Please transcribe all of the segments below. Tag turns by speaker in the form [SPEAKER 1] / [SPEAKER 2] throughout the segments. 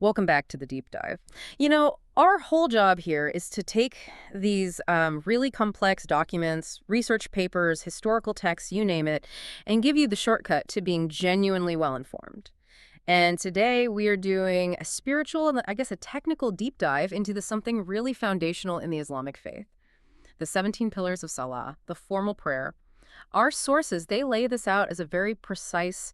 [SPEAKER 1] Welcome back to the deep dive. Our whole job here is to take these really complex documents, research papers, historical texts, you name it, and give you the shortcut to being genuinely well-informed. And today we are doing a spiritual and I guess a technical deep dive into something really foundational in the Islamic faith. The 17 pillars of Salah, the formal prayer. Our sources, they lay this out as a very precise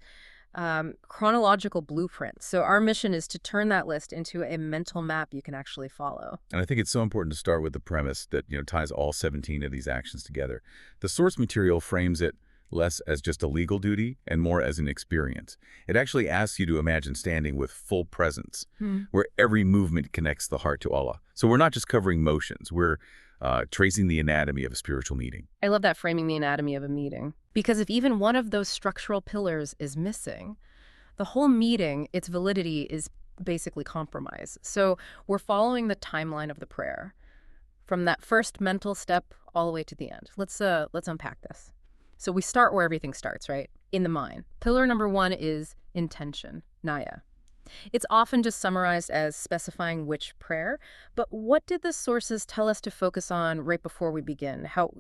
[SPEAKER 1] chronological blueprint. So our mission is to turn that list into a mental map you can actually follow.
[SPEAKER 2] And I think it's so important to start with the premise that, ties all 17 of these actions together. The source material frames it less as just a legal duty and more as an experience. It actually asks you to imagine standing with full presence, where every movement connects the heart to Allah. So we're not just covering motions, we're tracing the anatomy of a spiritual meeting.
[SPEAKER 1] I love that, framing the anatomy of a meeting. Because if even one of those structural pillars is missing, the whole meeting, its validity is basically compromised. So we're following the timeline of the prayer, from that first mental step all the way to the end. Let's unpack this. So we start where everything starts, right? In the mind. Pillar number 1 is intention, naya. It's often just summarized as specifying which prayer, but what did the sources tell us to focus on right before we begin? How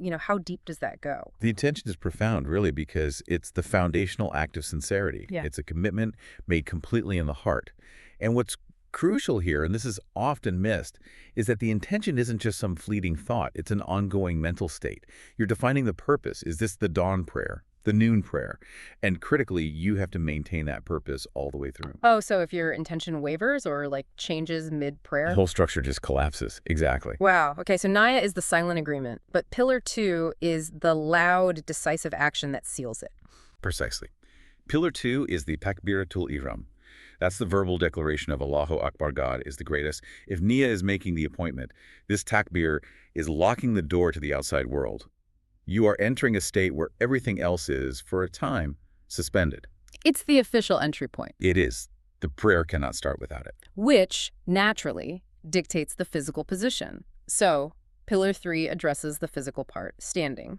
[SPEAKER 1] deep does that go?
[SPEAKER 2] The intention is profound, really, because it's the foundational act of sincerity.
[SPEAKER 1] Yeah.
[SPEAKER 2] It's a commitment made completely in the heart. And what's crucial here, and this is often missed, is that the intention isn't just some fleeting thought. It's an ongoing mental state. You're defining the purpose. Is this the dawn prayer, the noon prayer? And critically, you have to maintain that purpose all the way through.
[SPEAKER 1] Oh, so if your intention wavers or changes mid-prayer?
[SPEAKER 2] The whole structure just collapses. Exactly.
[SPEAKER 1] Wow. Okay, so naya is the silent agreement, but pillar 2 is the loud, decisive action that seals it.
[SPEAKER 2] Precisely. Pillar 2 is the takbiratul ihram. That's the verbal declaration of Allahu Akbar, God is the greatest. If Nia is making the appointment, this takbir is locking the door to the outside world. You are entering a state where everything else is, for a time, suspended.
[SPEAKER 1] It's the official entry point.
[SPEAKER 2] It is. The prayer cannot start without it.
[SPEAKER 1] Which, naturally, dictates the physical position. So, pillar 3 addresses the physical part, standing.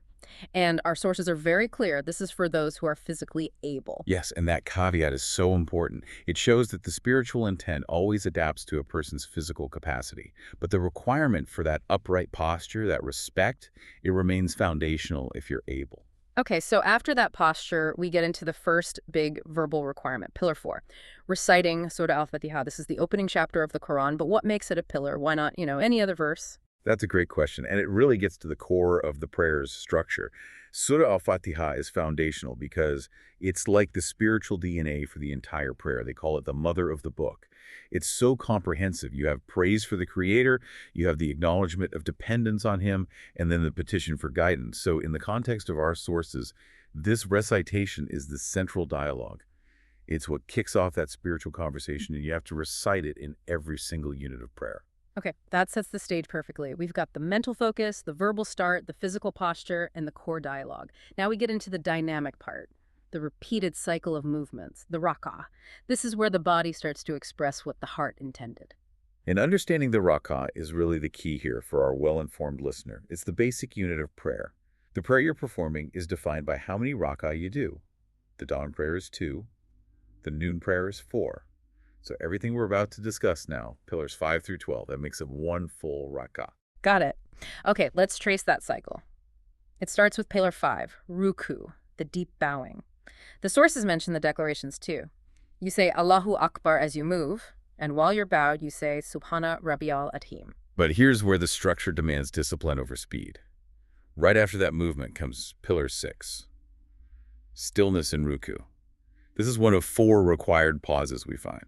[SPEAKER 1] And our sources are very clear. This is for those who are physically able.
[SPEAKER 2] Yes, and that caveat is so important. It shows that the spiritual intent always adapts to a person's physical capacity. But the requirement for that upright posture, that respect, it remains foundational if you're able.
[SPEAKER 1] Okay, so after that posture, we get into the first big verbal requirement, pillar 4, reciting Surah Al-Fatiha. This is the opening chapter of the Quran, but what makes it a pillar? Why not, any other verse?
[SPEAKER 2] That's a great question, and it really gets to the core of the prayer's structure. Surah Al-Fatiha is foundational because it's like the spiritual DNA for the entire prayer. They call it the mother of the book. It's so comprehensive. You have praise for the Creator, you have the acknowledgement of dependence on Him, and then the petition for guidance. So in the context of our sources, this recitation is the central dialogue. It's what kicks off that spiritual conversation, and you have to recite it in every single unit of prayer.
[SPEAKER 1] Okay, that sets the stage perfectly. We've got the mental focus, the verbal start, the physical posture, and the core dialogue. Now we get into the dynamic part, the repeated cycle of movements, the rak'ah. This is where the body starts to express what the heart intended.
[SPEAKER 2] And understanding the rak'ah is really the key here for our well-informed listener. It's the basic unit of prayer. The prayer you're performing is defined by how many rak'ah you do. The dawn prayer is 2. The noon prayer is 4. So everything we're about to discuss now, pillars 5 through 12, that makes up one full rak'ah.
[SPEAKER 1] Got it. Okay, let's trace that cycle. It starts with pillar 5, ruku, the deep bowing. The sources mention the declarations too. You say Allahu Akbar as you move, and while you're bowed, you say Subhana Rabbiyal Atim.
[SPEAKER 2] But here's where the structure demands discipline over speed. Right after that movement comes pillar 6, stillness in ruku. This is one of 4 required pauses we find.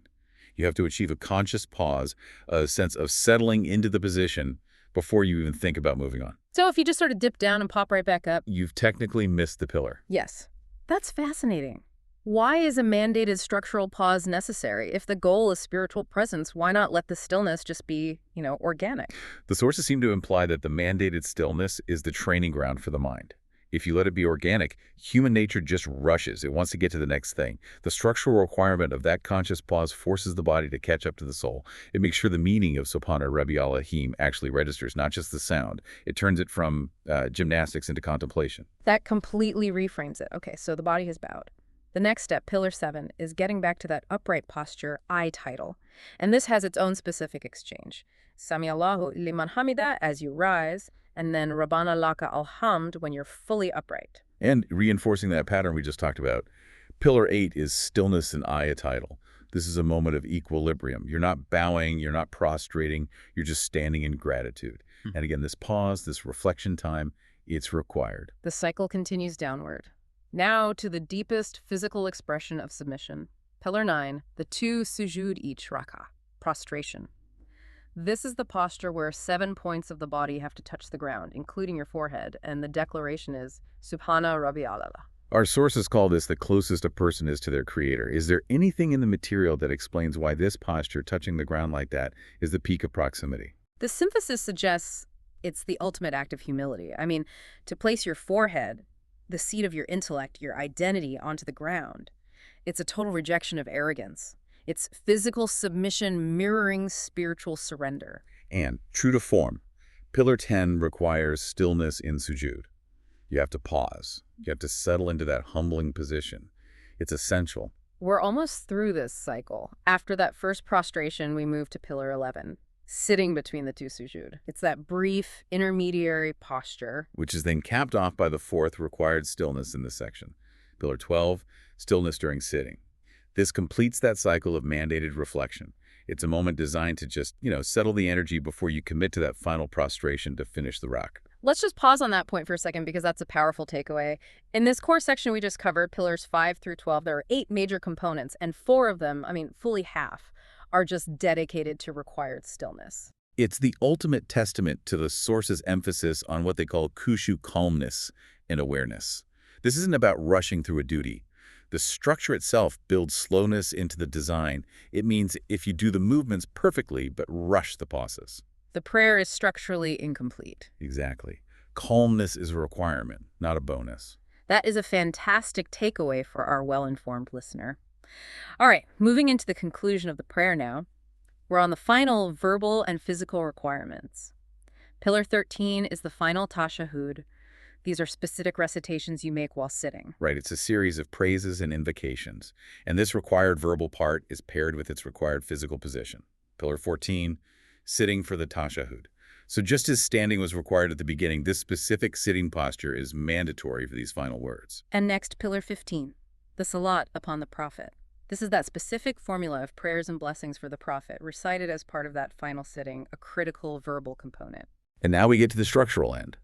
[SPEAKER 2] You have to achieve a conscious pause, a sense of settling into the position before you even think about moving on.
[SPEAKER 1] So if you just sort of dip down and pop right back up?
[SPEAKER 2] You've technically missed the pillar.
[SPEAKER 1] Yes. That's fascinating. Why is a mandated structural pause necessary? If the goal is spiritual presence, why not let the stillness just be, organic?
[SPEAKER 2] The sources seem to imply that the mandated stillness is the training ground for the mind. If you let it be organic, human nature just rushes. It wants to get to the next thing. The structural requirement of that conscious pause forces the body to catch up to the soul. It makes sure the meaning of Subhana Rabbiyal Ahim actually registers, not just the sound. It turns it from gymnastics into contemplation.
[SPEAKER 1] That completely reframes it. Okay, so the body has bowed. The next step, Pillar 7, is getting back to that upright posture, I title. And this has its own specific exchange. Sami Allahu liman hamida as you rise, and then Rabbana laka alhamd when you're fully upright.
[SPEAKER 2] And reinforcing that pattern we just talked about, Pillar 8 is stillness and ayah title. This is a moment of equilibrium. You're not bowing, you're not prostrating, you're just standing in gratitude. And again, this pause, this reflection time, it's required.
[SPEAKER 1] The cycle continues downward. Now to the deepest physical expression of submission. Pillar 9, the 2 sujud each rak'ah, prostration. This is the posture where 7 points of the body have to touch the ground, including your forehead, and the declaration is, Subhana Rabbi Alala.
[SPEAKER 2] Our sources call this the closest a person is to their creator. Is there anything in the material that explains why this posture, touching the ground like that, is the peak of proximity?
[SPEAKER 1] The synthesis suggests it's the ultimate act of humility. I mean, to place your forehead, the seat of your intellect, your identity, onto the ground, it's a total rejection of arrogance. It's physical submission mirroring spiritual surrender.
[SPEAKER 2] And, true to form, Pillar 10 requires stillness in sujud. You have to pause. You have to settle into that humbling position. It's essential.
[SPEAKER 1] We're almost through this cycle. After that first prostration, we move to Pillar 11, sitting between the 2 sujud. It's that brief, intermediary posture,
[SPEAKER 2] Which is then capped off by the 4th required stillness in this section. Pillar 12, stillness during sitting. This completes that cycle of mandated reflection. It's a moment designed to just, settle the energy before you commit to that final prostration to finish the rock.
[SPEAKER 1] Let's just pause on that point for a second because that's a powerful takeaway. In this core section we just covered, pillars 5 through 12, there are 8 major components, and 4 of them, fully half, are just dedicated to required stillness.
[SPEAKER 2] It's the ultimate testament to the source's emphasis on what they call khushu, calmness and awareness. This isn't about rushing through a duty. The structure itself builds slowness into the design. It means if you do the movements perfectly but rush the pauses.
[SPEAKER 1] The prayer is structurally incomplete.
[SPEAKER 2] Exactly. Calmness is a requirement, not a bonus.
[SPEAKER 1] That is a fantastic takeaway for our well-informed listener. All right, moving into the conclusion of the prayer now. We're on the final verbal and physical requirements. Pillar 13 is the final tashahhud. These are specific recitations you make while sitting.
[SPEAKER 2] Right, it's a series of praises and invocations, and this required verbal part is paired with its required physical position. Pillar 14, sitting for the tashahhud. So just as standing was required at the beginning, this specific sitting posture is mandatory for these final words.
[SPEAKER 1] And next, Pillar 15, the salat upon the Prophet. This is that specific formula of prayers and blessings for the Prophet, recited as part of that final sitting, a critical verbal component.
[SPEAKER 2] And now we get to the structural end.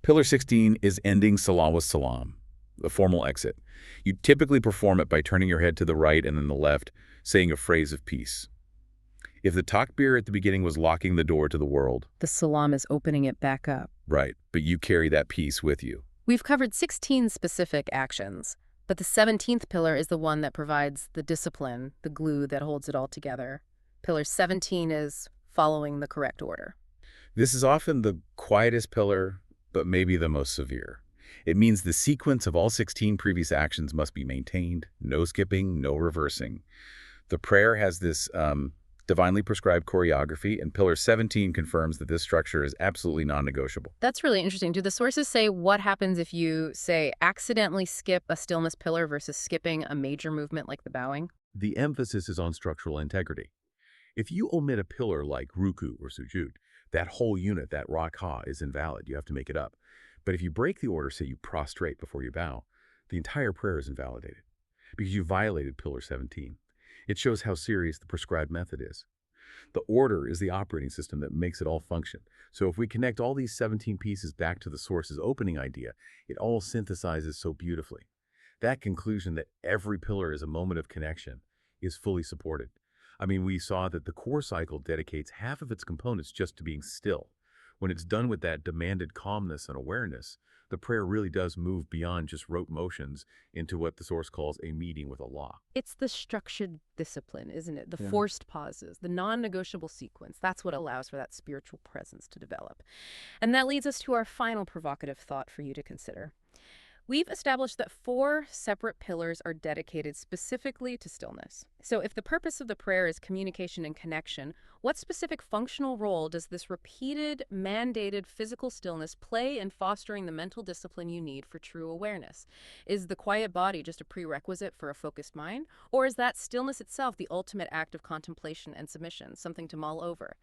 [SPEAKER 2] Pillar 16 is ending Salah with Salam, the formal exit. You typically perform it by turning your head to the right and then the left, saying a phrase of peace. If the takbir at the beginning was locking the door to the world,
[SPEAKER 1] the salam is opening it back up.
[SPEAKER 2] Right, but you carry that peace with you.
[SPEAKER 1] We've covered 16 specific actions, but the 17th pillar is the one that provides the discipline, the glue that holds it all together. Pillar 17 is following the correct order.
[SPEAKER 2] This is often the quietest pillar, but maybe the most severe. It means the sequence of all 16 previous actions must be maintained, no skipping, no reversing. The prayer has this divinely prescribed choreography, and Pillar 17 confirms that this structure is absolutely non-negotiable.
[SPEAKER 1] That's really interesting. Do the sources say what happens if you, say, accidentally skip a stillness pillar versus skipping a major movement like the bowing?
[SPEAKER 2] The emphasis is on structural integrity. If you omit a pillar like ruku or sujud, that whole unit, that rak'ah, is invalid. You have to make it up. But if you break the order, say you prostrate before you bow, the entire prayer is invalidated because you violated Pillar 17. It shows how serious the prescribed method is. The order is the operating system that makes it all function. So if we connect all these 17 pieces back to the source's opening idea, it all synthesizes so beautifully. That conclusion that every pillar is a moment of connection is fully supported. We saw that the core cycle dedicates half of its components just to being still. When it's done with that demanded calmness and awareness, the prayer really does move beyond just rote motions into what the source calls a meeting with Allah.
[SPEAKER 1] It's the structured discipline, isn't it? The forced pauses, the non-negotiable sequence. That's what allows for that spiritual presence to develop. And that leads us to our final provocative thought for you to consider. We've established that four separate pillars are dedicated specifically to stillness. So, if the purpose of the prayer is communication and connection, what specific functional role does this repeated, mandated physical stillness play in fostering the mental discipline you need for true awareness? Is the quiet body just a prerequisite for a focused mind? Or is that stillness itself the ultimate act of contemplation and submission, something to mull over?